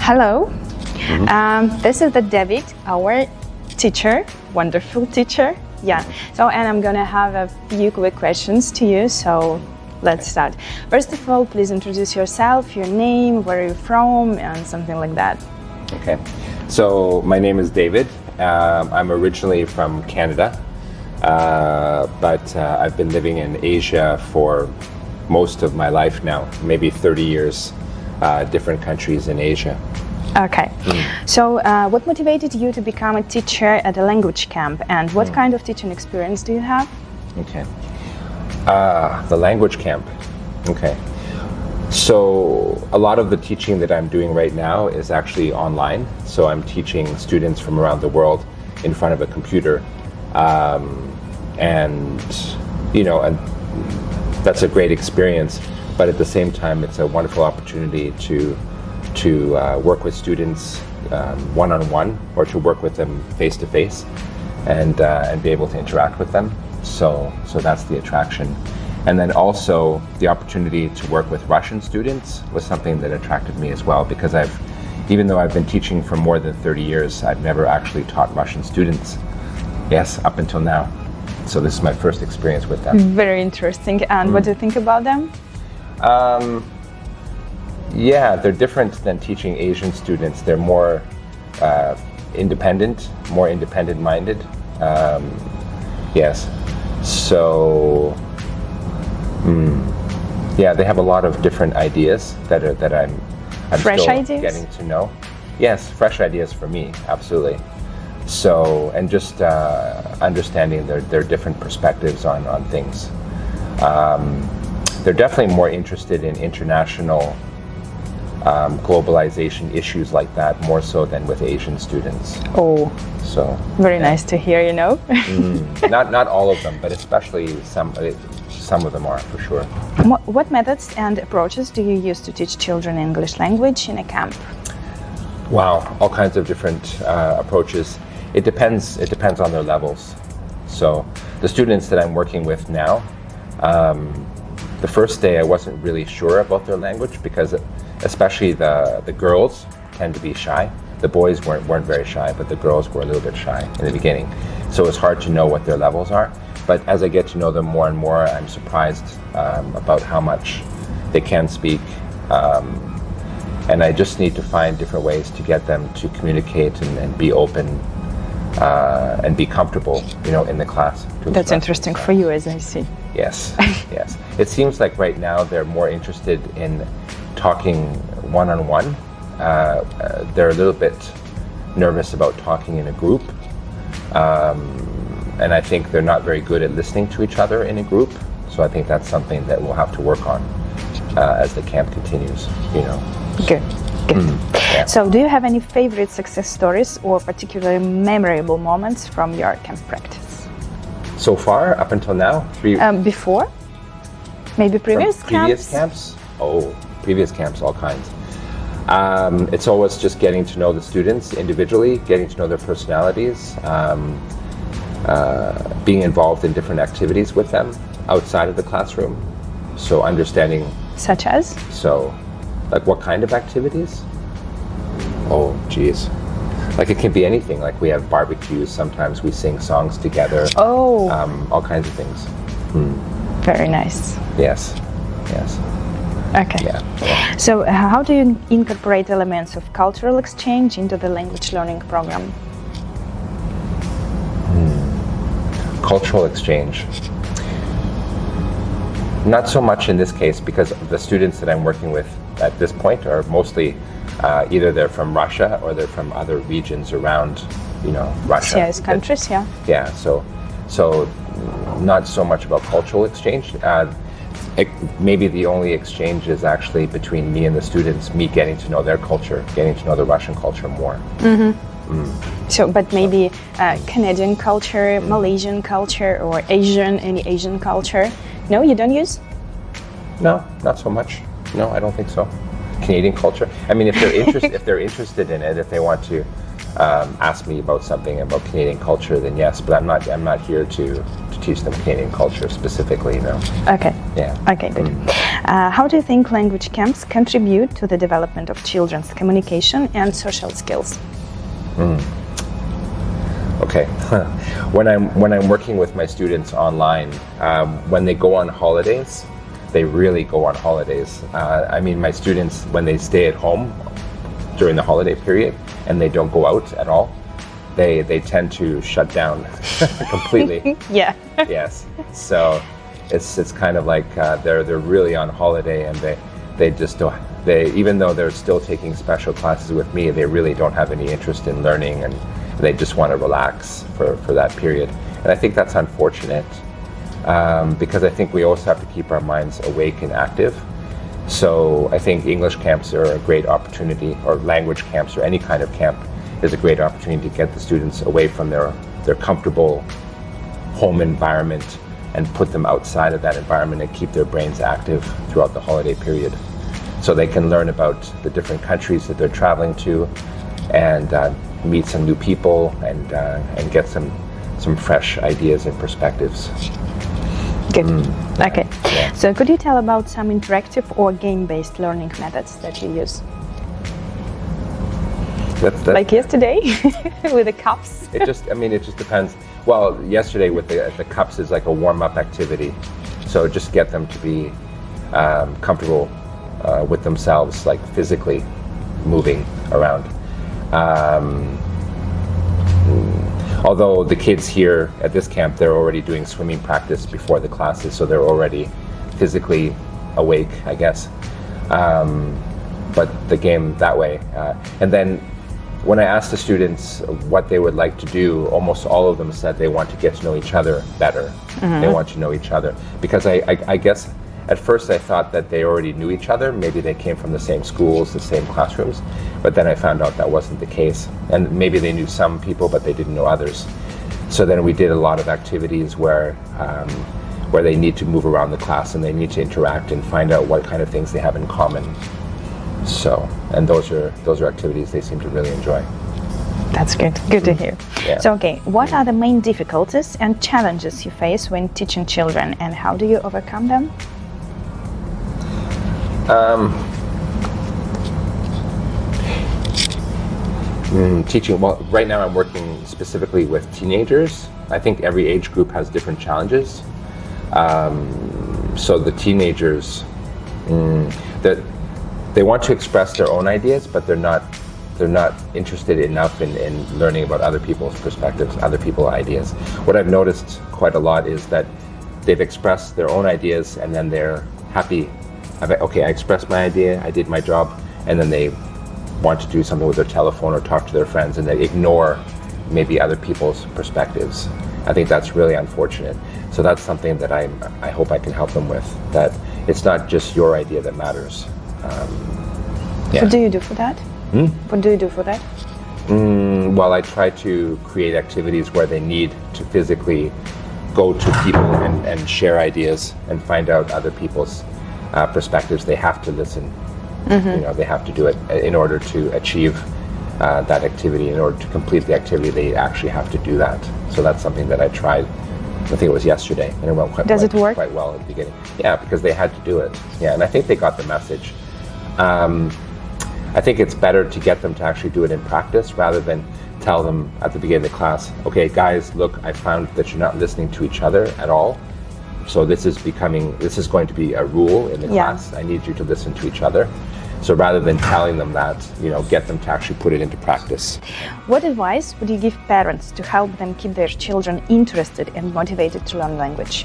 Hello, this is the Дэвид, our teacher, wonderful teacher. Yeah, so and I'm gonna have a few quick questions to you, so let's start. First of all, please introduce yourself, your name, where are you from, and something like that. Okay, so my name is Дэвид. I'm originally from Canada, but I've been living in Asia for most of my life now, maybe 30 years, different countries in Asia. Okay, so what motivated you to become a teacher at a language camp, and what kind of teaching experience do you have? Okay, the language camp. Okay, so a lot of the teaching that I'm doing right now is actually online. So I'm teaching students from around the world in front of a computer, and that's a great experience. But at the same time, it's a wonderful opportunity to work with students one-on-one, or to work with them face-to-face, and be able to interact with them. So that's the attraction. And then also the opportunity to work with Russian students was something that attracted me as well, because even though I've been teaching for more than 30 years, I've never actually taught Russian students. Yes, up until now. So this is my first experience with them. Very interesting. And what do you think about them? Yeah, they're different than teaching Asian students. They're more independent, more independent-minded. Yes. So, yeah, they have a lot of different ideas that I'm fresh still ideas? Getting to know. Yes, fresh ideas for me, absolutely. So, and just understanding their different perspectives on things. They're definitely more interested in international globalization issues like that, more so than with Asian students. Oh, so very nice to hear, you know. Not all of them, but especially some of them are, for sure. What methods and approaches do you use to teach children English language in a camp? Wow, all kinds of different approaches. It depends on their levels. So the students that I'm working with now, the first day I wasn't really sure about their language, because especially the girls tend to be shy. The boys weren't very shy, but the girls were a little bit shy in the beginning. So it's hard to know what their levels are. But as I get to know them more and more, I'm surprised about how much they can speak. And I just need to find different ways to get them to communicate and be open and be comfortable, in the class. That's interesting for you, as I see. Yes, yes. It seems like right now they're more interested in talking one-on-one. They're a little bit nervous about talking in a group. And I think they're not very good at listening to each other in a group. So I think that's something that we'll have to work on as the camp continues, Good. Yeah. So do you have any favorite success stories or particularly memorable moments from your camp practice? So far, up until now, before? Maybe previous camps? Previous camps? Oh, previous camps, all kinds. It's always just getting to know the students individually, getting to know their personalities, being involved in different activities with them outside of the classroom. So understanding... Such as? So, like what kind of activities? Oh, geez. Like it can be anything. Like we have barbecues, sometimes we sing songs together. Oh. All kinds of things. Very nice. Yes, yes. Okay. Yeah. So how do you incorporate elements of cultural exchange into the language learning program? Cultural exchange. Not so much in this case, because the students that I'm working with at this point are mostly either they're from Russia or they're from other regions around, Russia. CIS countries, yeah. Yeah, so not so much about cultural exchange. Maybe the only exchange is actually between me and the students, me getting to know their culture, getting to know the Russian culture more. So, but maybe Canadian culture, Malaysian culture, or any Asian culture. No, you don't use? No, not so much. No, I don't think so. Canadian culture. I mean, if they're interested in it, if they want to ask me about something about Canadian culture, then yes. But I'm not here to teach them Canadian culture specifically. No. Okay. Yeah. Okay. Good. How do you think language camps contribute to the development of children's communication and social skills? Okay, when I'm working with my students online, when they go on holidays, they really go on holidays. I mean, my students, when they stay at home during the holiday period and they don't go out at all, they tend to shut down completely. Yeah. Yes. So it's kind of like they're really on holiday, and they just don't. Even though they're still taking special classes with me, they really don't have any interest in learning, and they just want to relax for that period. And I think that's unfortunate, because I think we also have to keep our minds awake and active. So I think English camps are a great opportunity, or language camps, or any kind of camp is a great opportunity to get the students away from their comfortable home environment and put them outside of that environment and keep their brains active throughout the holiday period. So they can learn about the different countries that they're traveling to, and meet some new people, and get some fresh ideas and perspectives. Good. Okay. Yeah. So could you tell about some interactive or game-based learning methods that you use? Like yesterday with the cups? It just depends. Well, yesterday with the cups is like a warm-up activity. So just get them to be comfortable with themselves, like physically moving around. Although the kids here at this camp, they're already doing swimming practice before the classes, so they're already physically awake, I guess. But the game that way. And then when I asked the students what they would like to do, almost all of them said they want to get to know each other better. Mm-hmm. They want to know each other. Because I guess at first I thought that they already knew each other. Maybe they came from the same schools, the same classrooms. But then I found out that wasn't the case. And maybe they knew some people, but they didn't know others. So then we did a lot of activities where they need to move around the class and they need to interact and find out what kind of things they have in common. So, and those are activities they seem to really enjoy. That's good. Good to hear. Yeah. So, okay, what are the main difficulties and challenges you face when teaching children, and how do you overcome them? Teaching, well, right now I'm working specifically with teenagers. I think every age group has different challenges. So the teenagers, they want to express their own ideas, but they're not interested enough in learning about other people's perspectives, other people's ideas. What I've noticed quite a lot is that they've expressed their own ideas, and then they're happy. Okay, I expressed my idea, I did my job, and then they want to do something with their telephone or talk to their friends, and they ignore maybe other people's perspectives. I think that's really unfortunate. So that's something that I hope I can help them with, that it's not just your idea that matters. Yeah. What do you do for that? What do you do for that? Well, I try to create activities where they need to physically go to people and share ideas and find out other people's perspectives. They have to listen. Mm-hmm. You know, they have to do it in order to achieve that activity. In order to complete the activity, they actually have to do that. So that's something that I tried. I think it was yesterday, and it went quite well at the beginning. Yeah, because they had to do it. Yeah, and I think they got the message. I think it's better to get them to actually do it in practice rather than tell them at the beginning of the class, okay, guys, look, I found that you're not listening to each other at all. So this is going to be a rule in the class. I need you to listen to each other. So rather than telling them that, get them to actually put it into practice. What advice would you give parents to help them keep their children interested and motivated to learn language?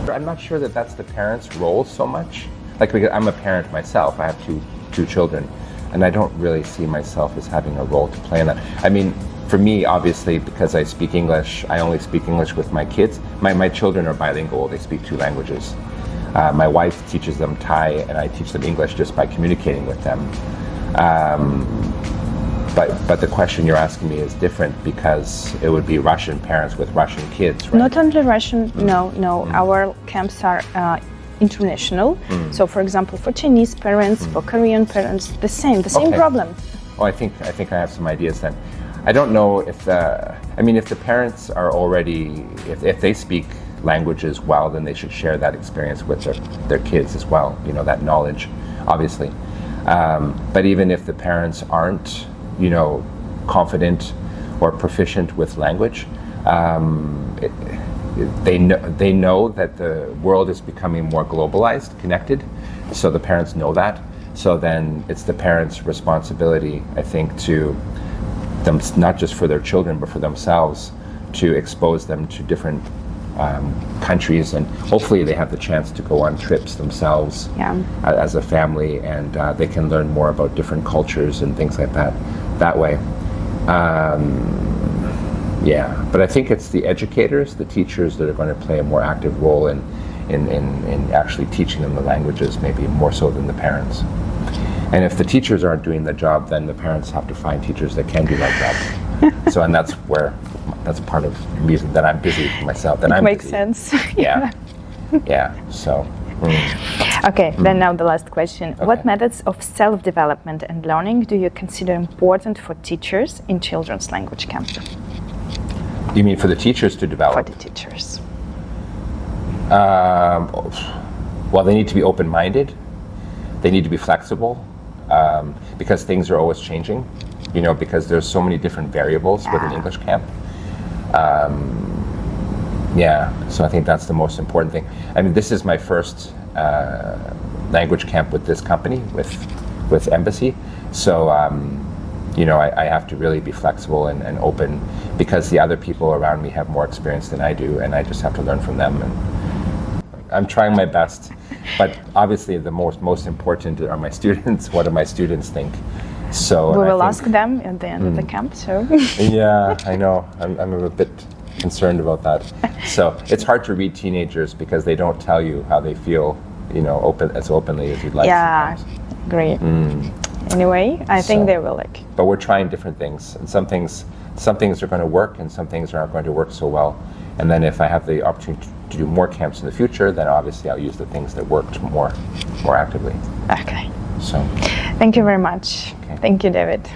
I'm not sure that that's the parent's role so much. Like, because I'm a parent myself, I have two children, and I don't really see myself as having a role to play in that. I mean, for me, obviously, because I speak English, I only speak English with my kids. My children are bilingual, they speak 2 languages. My wife teaches them Thai, and I teach them English just by communicating with them. But the question you're asking me is different, because it would be Russian parents with Russian kids, right? Not only Russian, no. Our camps are international. So, for example, for Chinese parents, for Korean parents, the same problem. Oh, I think I have some ideas then. I don't know if if the parents are already, if they speak languages well, then they should share that experience with their kids as well, that knowledge, obviously. But even if the parents aren't, confident or proficient with language, they know that the world is becoming more globalized, connected, so the parents know that. So then it's the parents' responsibility, I think, to them, not just for their children, but for themselves, to expose them to different countries, and hopefully they have the chance to go on trips themselves as a family, and they can learn more about different cultures and things like that way. But I think it's the educators, the teachers, that are going to play a more active role in actually teaching them the languages, maybe more so than the parents. And if the teachers aren't doing the job, then the parents have to find teachers that can do that job. So, and that's part of the reason that I'm busy myself. That it I'm makes busy. sense. So. Okay, then now the last question. Okay. What methods of self-development and learning do you consider important for teachers in children's language camp? You mean for the teachers to develop? For the teachers. Well, they need to be open-minded. They need to be flexible, because things are always changing, because there's so many different variables with an English camp. So I think that's the most important thing. I mean, this is my first language camp with this company, with Embassy. So, I have to really be flexible and open, because the other people around me have more experience than I do, and I just have to learn from them. And I'm trying my best, but obviously the most important are my students. What do my students think? So we will ask them at the end of the camp. So yeah, I know. I'm a bit concerned about that. So it's hard to read teenagers because they don't tell you how they feel, as openly as you'd like. Yeah, sometimes. Great. Anyway, I think they will like. But we're trying different things, and some things are going to work, and some things aren't going to work so well. And then if I have the opportunity to do more camps in the future, then obviously I'll use the things that worked more actively. Okay. So. Thank you very much. Okay. Thank you, David.